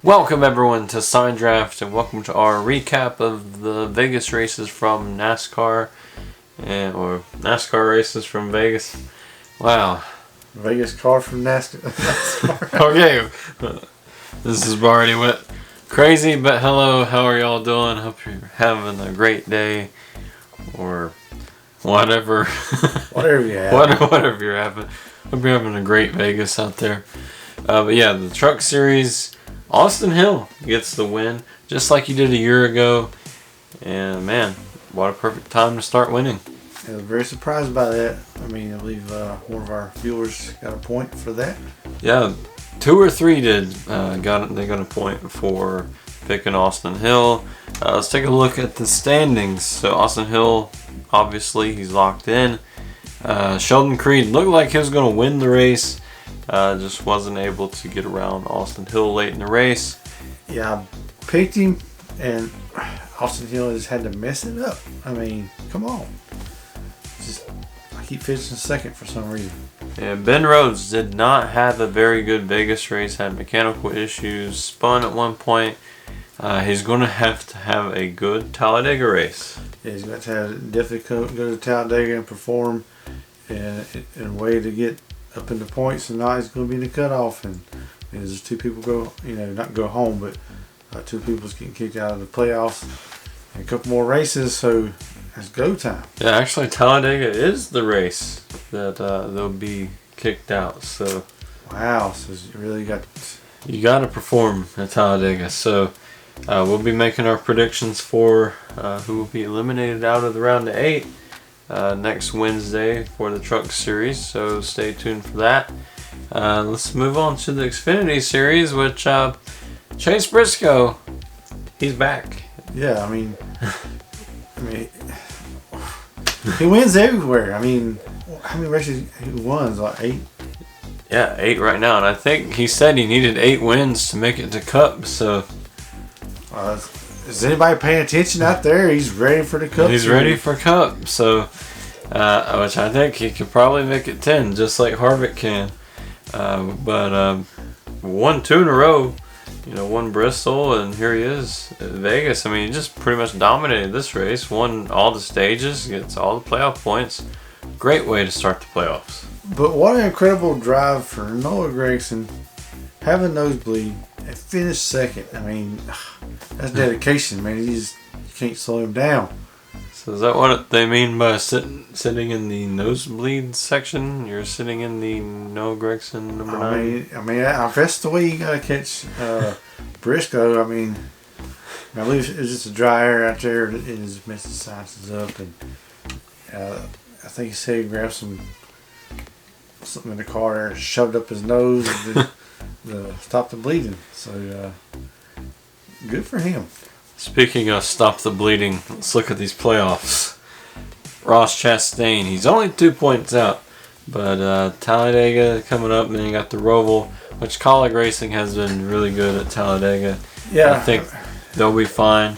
Welcome everyone to Sign Draft, and welcome to our recap of the Vegas races from NASCAR, or NASCAR races from Vegas. Wow. Vegas car from NASCAR. Okay, this has already went crazy, but hello, how are y'all doing? Hope you're having a great day, or whatever. Whatever you have. Whatever you're having. Hope you're having a great Vegas out there. But yeah, the Truck Series. Austin Hill gets the win, just like he did a year ago. And man, what a perfect time to start winning. I was very surprised by that. I believe one of our viewers got a point for that. Yeah, 2 or 3 did. They got a point for picking Austin Hill. Let's take a look at the standings. So Austin Hill, obviously, he's locked in. Sheldon Creed looked like he was going to win the race. Just wasn't able to get around Austin Hill late in the race. Yeah, I picked him, and Austin Hill just had to mess it up. Come on. I keep finishing second for some reason. Yeah, Ben Rhodes did not have a very good Vegas race, had mechanical issues, spun at one point. He's going to have a good Talladega race. Yeah, he's got to definitely go to Talladega and perform in a way to get up in the points, and now he's going to be in the cutoff, and there's 2 people not go home, but 2 people's getting kicked out of the playoffs, and a couple more races, so it's go time. Yeah, actually Talladega is the race that they'll be kicked out. So wow, so you got to perform at Talladega. So we'll be making our predictions for who will be eliminated out of the round of 8. Next Wednesday for the Truck Series, so stay tuned for that. Let's move on to the Xfinity Series, which Chase Briscoe, he's back. Yeah, he wins everywhere. How many races he won? Like 8? Yeah, 8 right now, and I think he said he needed 8 wins to make it to Cup. So is anybody paying attention out there? He's ready for the Cup. He's ready for Cup, so which I think he could probably make it 10, just like Harvick can. But won 2 in a row. Won Bristol, and here he is at Vegas. He just pretty much dominated this race. Won all the stages, gets all the playoff points. Great way to start the playoffs. But what an incredible drive for Noah Gragson, having nosebleed and finish second. That's dedication, man. You can't slow him down. So is that what they mean by sitting in the nosebleed section? You're sitting in the Noah Gragson number 9? That's the way you gotta catch Briscoe. I believe it's just a dry air out there, and it just messed the sinuses up. And I think he said he grabbed something in the car and shoved up his nose to stop the bleeding. So good for him. Speaking of stop the bleeding, let's look at these playoffs. Ross Chastain, he's only 2 points out, but Talladega coming up, and then you got the Roval, which Colleague Racing has been really good at Talladega. Yeah, I think they'll be fine.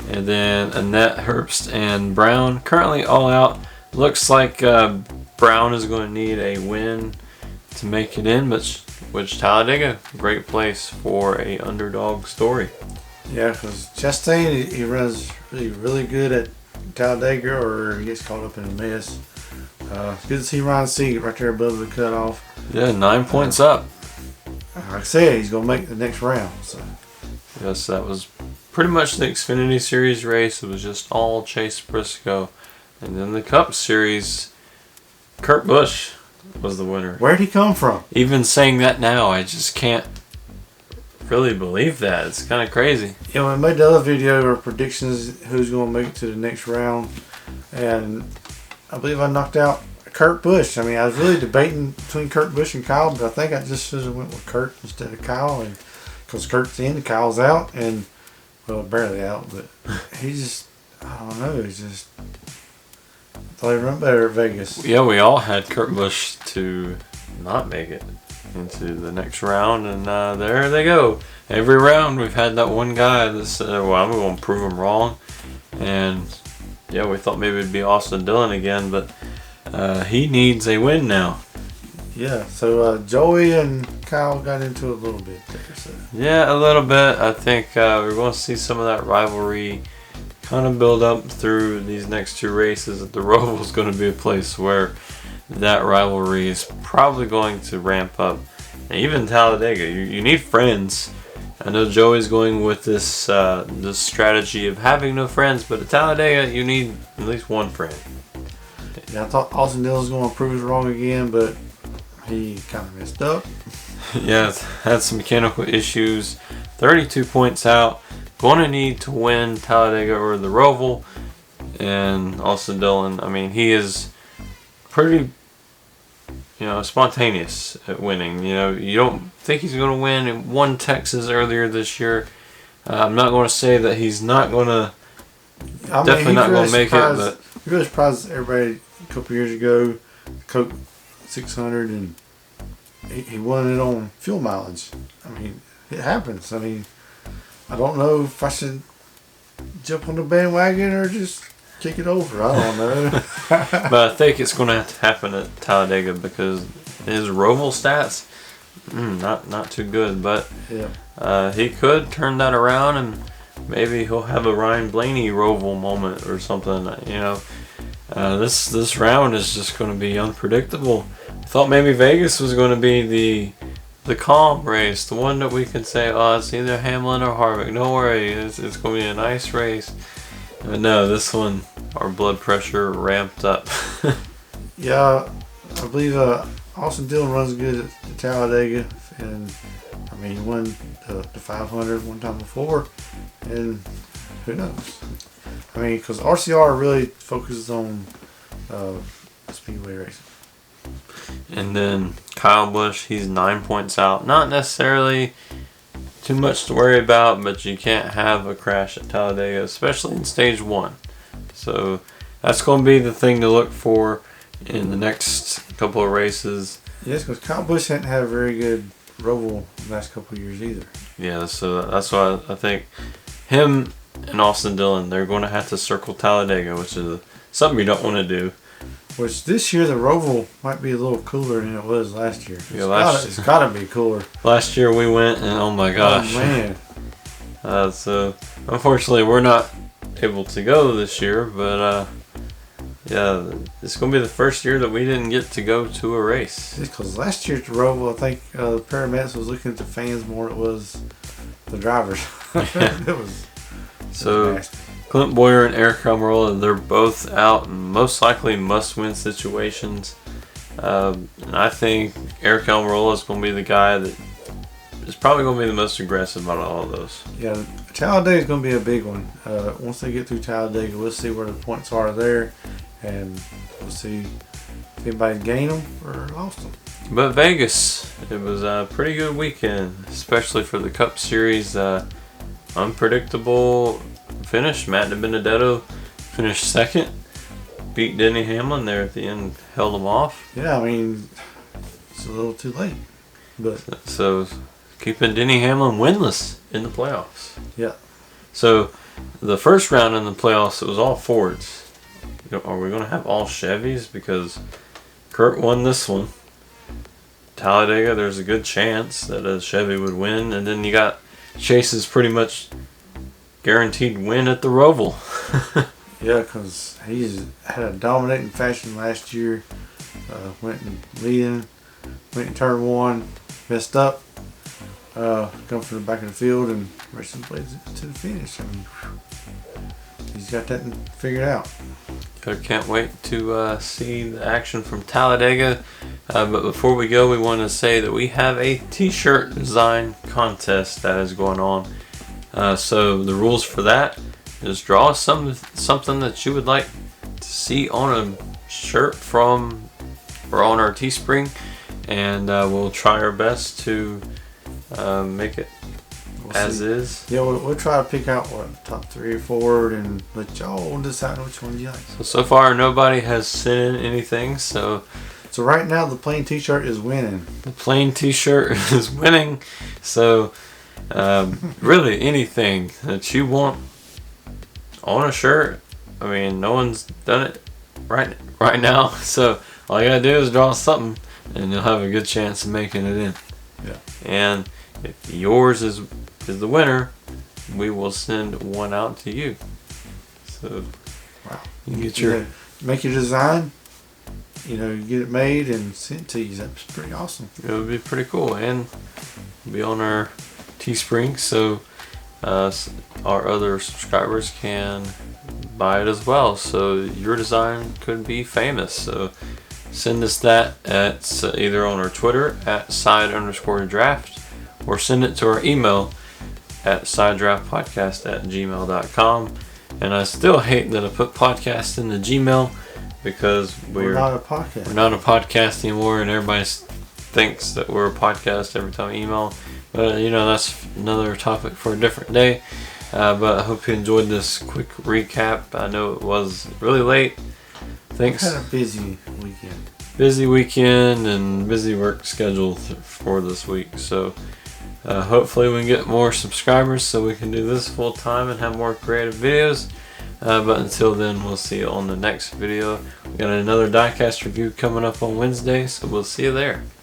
And then Annette, Herbst, and Brown currently all out. Looks like Brown is going to need a win to make it in, which Talladega, great place for a underdog story. Yeah, because Chastain, he runs really good at Talladega, or he gets caught up in a mess. It's good to see Ron Seat right there above the cutoff. Yeah, 9 points up. Like I said, he's going to make the next round. So yes, that was pretty much the Xfinity Series race. It was just all Chase Briscoe. And then the Cup Series, Kurt Busch was the winner. Where'd he come from? Even saying that now, I just can't really believe that. It's kind of crazy. We made the other video of predictions who's going to make it to the next round, and I believe I knocked out Kurt Busch. I was really debating between Kurt Busch and Kyle, but I think I just should have went with Kurt instead of Kyle, and because Kurt's in, Kyle's out, and barely out, but I don't know, he's just thought he'd run better at Vegas. Yeah, we all had Kurt Busch to not make it into the next round, and there they go. Every round we've had that one guy that said, well, I'm going to prove him wrong. And yeah, we thought maybe it'd be Austin Dillon again, but he needs a win now. Yeah, so Joey and Kyle got into it a little bit there. So. Yeah, a little bit. I think we're going to see some of that rivalry kind of build up through these next two races. The Roval is going to be a place where that rivalry is probably going to ramp up. And even Talladega, you need friends. I know Joey's going with this this strategy of having no friends, but at Talladega, you need at least one friend. Yeah, I thought Austin Dillon was going to prove us wrong again, but he kind of messed up. Yeah, had some mechanical issues. 32 points out. Going to need to win Talladega or the Roval. And Austin Dillon, I mean, he is pretty, spontaneous at winning. You don't think he's going to win. He won Texas earlier this year. I'm not going to say that he's not going to, definitely not going to make it. But he really surprised everybody a couple years ago. Coke 600, and he won it on fuel mileage. I mean, it happens. I mean, I don't know if I should jump on the bandwagon or just kick it over. I don't know. But I think it's going to have to happen at Talladega because his Roval stats, not too good. But yeah, he could turn that around and maybe he'll have a Ryan Blaney Roval moment or something. This round is just going to be unpredictable. I thought maybe Vegas was going to be the calm race, the one that we can say, oh, it's either Hamlin or Harvick. Don't worry, it's going to be a nice race. But no, this one, our blood pressure ramped up. Yeah, I believe Austin Dillon runs good at Talladega, and I mean he won the 500 one time before, and who knows? I mean, because RCR really focuses on speedway racing. And then Kyle Busch, he's 9 points out. Not necessarily too much to worry about, but you can't have a crash at Talladega, especially in stage 1. So that's going to be the thing to look for in the next couple of races. Yes, because Kyle Busch hadn't had a very good Roval the last couple of years either. Yeah, so that's why I think him and Austin Dillon, they're going to have to circle Talladega, which is something you don't want to do. Which this year the Roval might be a little cooler than it was last year. It's got to be cooler. Last year we went and oh my gosh. Oh man. So unfortunately we're not able to go this year, but yeah, it's going to be the first year that we didn't get to go to a race. Because last year at the Roval, I think the paramedics was looking at the fans more than it was the drivers. It was nasty. Clint Boyer and Eric Almirola, they're both out in most likely must-win situations. And I think Eric Almirola is going to be the guy that is probably going to be the most aggressive out of all of those. Yeah, Talladega is going to be a big one. Once they get through Talladega, we'll see where the points are there, and we'll see if anybody gained them or lost them. But Vegas, it was a pretty good weekend, especially for the Cup Series. Unpredictable finish. Matt DiBenedetto finished second, beat Denny Hamlin there at the end, held him off. Yeah, I mean, it's a little too late. But so keeping Denny Hamlin winless in the playoffs. Yeah. So the first round in the playoffs, it was all Fords. Are we going to have all Chevys? Because Kurt won this one. Talladega, there's a good chance that a Chevy would win. And then you got Chase's pretty much guaranteed win at the Roval. Yeah, because he's had a dominating fashion last year. Went and leading, went in turn 1, messed up, come from the back of the field and raced his way to the finish. I mean, he's got that figured out. I can't wait to see the action from Talladega. But before we go, we want to say that we have a t-shirt design contest that is going on. So the rules for that is draw something that you would like to see on a shirt from or on our Teespring, and we'll try our best to make it is. Yeah, we'll try to pick out top 3 or 4 and let y'all decide which one you like. So far nobody has sent in anything, so right now the plain t-shirt is winning. The plain t-shirt is winning. So really anything that you want on a shirt. I mean, no one's done it right now, so all you gotta do is draw something. and you'll have a good chance of making it in. Yeah. And if yours is the winner, we will send one out to you. So wow. You can get your make your design, you get it made and sent to you. That's pretty awesome. It would be pretty cool, and be on our Teespring, so our other subscribers can buy it as well. So your design could be famous. So send us that at either on our Twitter at @side_draft, or send it to our email at sidedraftpodcast@gmail.com. And I still hate that I put podcast in the Gmail, because we're not a podcast. We're not a podcast anymore, and everybody thinks that we're a podcast every time we email. But that's another topic for a different day. But I hope you enjoyed this quick recap. I know it was really late. Thanks. Had a busy weekend. Busy weekend and busy work schedule for this week. So hopefully we can get more subscribers so we can do this full time and have more creative videos. But until then, we'll see you on the next video. We got another diecast review coming up on Wednesday, so we'll see you there.